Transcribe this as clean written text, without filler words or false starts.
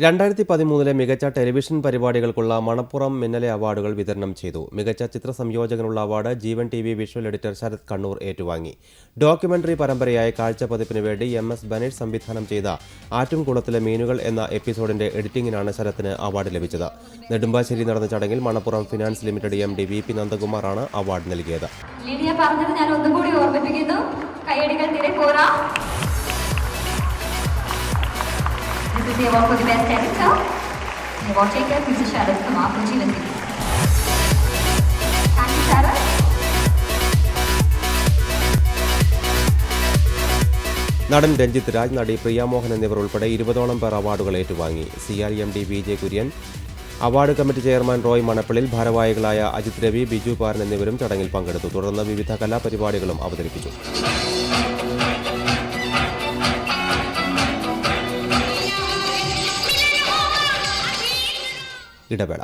2013 മികച്ച ടെലിവിഷൻ പരിപാടികൾക്കുള്ള മണപ്പുറം മിന്നലെ അവാർഡുകൾ വിതരണം ചെയ്തു. മികച്ച ചിത്ര സംയോജകനുള്ള award Jeevan TV visual editor Sarath Kannur ഏറ്റുവാങ്ങി. ഡോക്യുമെന്ററി പരമ്പരയായ കാഴ്ചപ്പതിപ്പിന് വേണ്ടി MS ബനേഷ് സംവിധാനം ചെയ്ത ആറ്റുംകുളത്തിലെ മീനുകൾ എന്ന എപ്പിസോഡിന്റെ എഡിറ്റിംഗിനാണ് ശരത്തിന് അവാർഡ് ലഭിച്ചത്. നെടുമ്പാശ്ശേരി നടന്ന ചടങ്ങിൽ Manappuram finance limited MD VP നന്ദകുമാറാണ് അവാർഡ് നൽകിയത്. This is the award for the best editor. The award taker, Mr. Sharad Kumar for Jeevan TV. Thank you, Sharad. നടൻ രഞ്ജിത്ത് രാജ്, നടി പ്രിയ മോഹൻ എന്നിവർ ഉൾപ്പെടെ 20ഓളം പേർ അവാർഡുകൾ ഏറ്റുവാങ്ങി. CR MD VJ Kurian, award committee chairman Roy Manappallil, ഭാരവാഹികളായ അജിത് രവി, ബിജു പാരൻ എന്നിവരും ചടങ്ങിൽ പങ്കെടുത്തു. തുടർന്ന് വിവിധ കലാപരിപാടികളും അവതരിപ്പിച്ചു. ഇടവേള.